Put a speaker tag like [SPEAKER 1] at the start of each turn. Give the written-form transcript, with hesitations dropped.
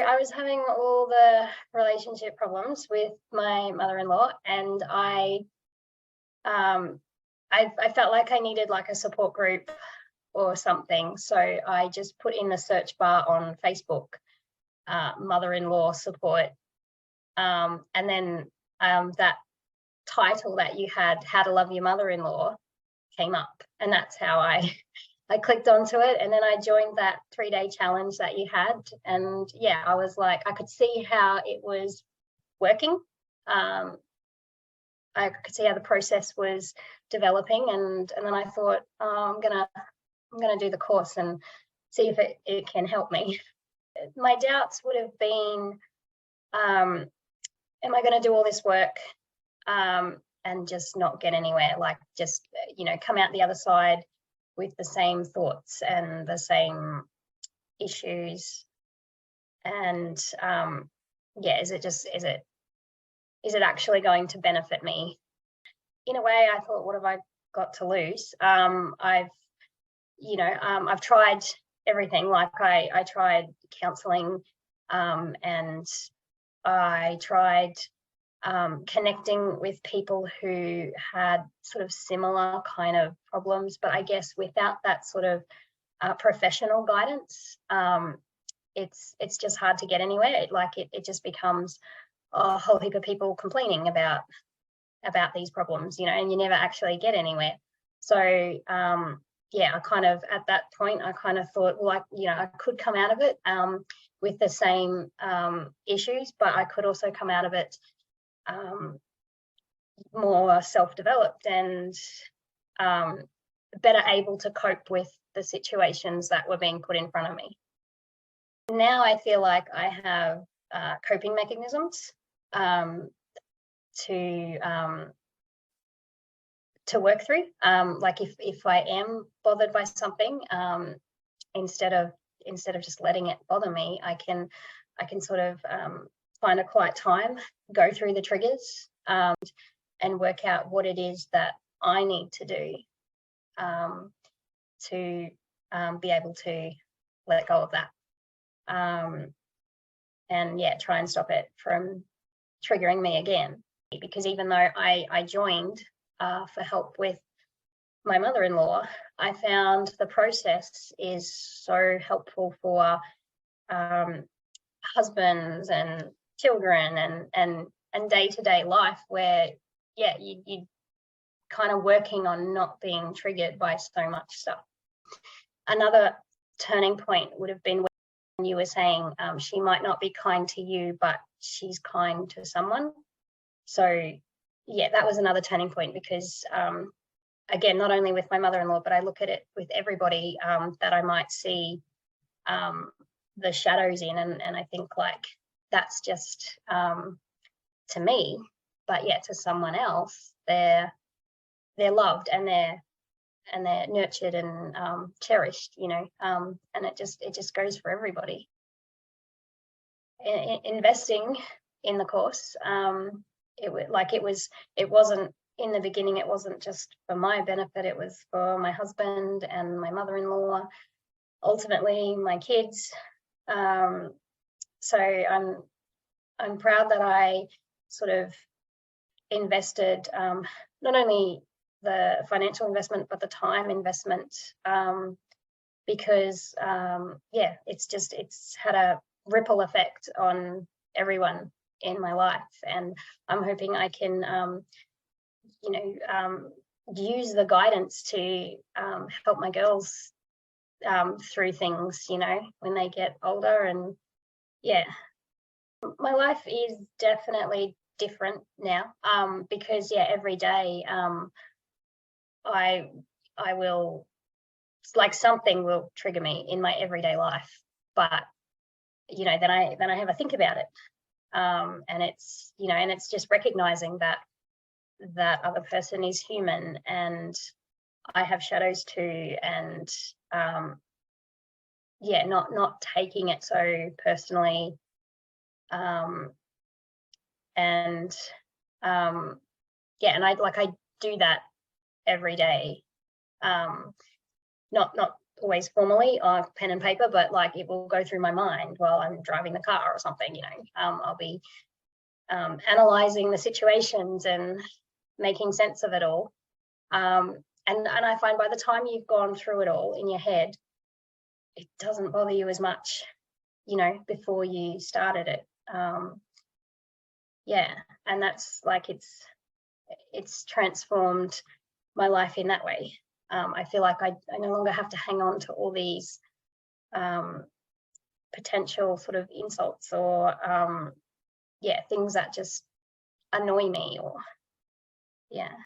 [SPEAKER 1] I was having all the relationship problems with my mother-in-law, and I felt like I needed like a support group or something. So I just put in the search bar on Facebook, mother-in-law support, and then that title that you had, How to Love Your Mother-in-Law, came up, and that's how I clicked onto it, and then I joined that 3-day challenge that you had, and yeah, I was like, I could see how it was working. I could see how the process was developing, and then I thought, oh, I'm gonna do the course and see if it can help me. My doubts would have been, am I going to do all this work and just not get anywhere? Like, just come out the other side with the same thoughts and the same issues, and yeah, is it actually going to benefit me? In a way, I thought, what have I got to lose? I've tried everything. Like I tried counseling, and I tried connecting with people who had sort of similar kind of problems, but I guess without that sort of professional guidance, it's just hard to get anywhere. It just becomes a whole heap of people complaining about these problems, and you never actually get anywhere. So yeah, I kind of, at that point, I kind of thought, well, I could come out of it with the same issues, but I could also come out of it more self-developed and better able to cope with the situations that were being put in front of me. Now I feel like I have coping mechanisms to work through. Like if I am bothered by something, instead of just letting it bother me, I can sort of find a quiet time, go through the triggers, and work out what it is that I need to do to be able to let go of that, and yeah, try and stop it from triggering me again. Because even though I joined for help with my mother-in-law, I found the process is so helpful for husbands and children and day-to-day life, where yeah, you kind of working on not being triggered by so much stuff. Another turning point would have been when you were saying she might not be kind to you, but she's kind to someone. So yeah, that was another turning point, because again, not only with my mother-in-law, but I look at it with everybody that I might see the shadows in, and I think like that's just to me, but yeah, to someone else, they're loved and they're nurtured and cherished, and it just goes for everybody. Investing in the course, it wasn't in the beginning, it wasn't just for my benefit, it was for my husband and my mother-in-law, ultimately my kids. So I'm proud that I sort of invested not only the financial investment but the time investment, because yeah, it's had a ripple effect on everyone in my life, and I'm hoping I can use the guidance to help my girls through things, when they get older. And yeah, my life is definitely different now, because yeah, every day I will, like, something will trigger me in my everyday life, but then I have a think about it, and it's and it's just recognizing that other person is human and I have shadows too, and yeah, not taking it so personally, and yeah, and I do that every day, not always formally on pen and paper, but like it will go through my mind while I'm driving the car or something, you know. I'll be analyzing the situations and making sense of it all. And I find by the time you've gone through it all in your head, it doesn't bother you as much, you know, before you started it. Yeah, and that's like it's transformed my life in that way. I feel like I no longer have to hang on to all these potential sort of insults or yeah, things that just annoy me, or yeah.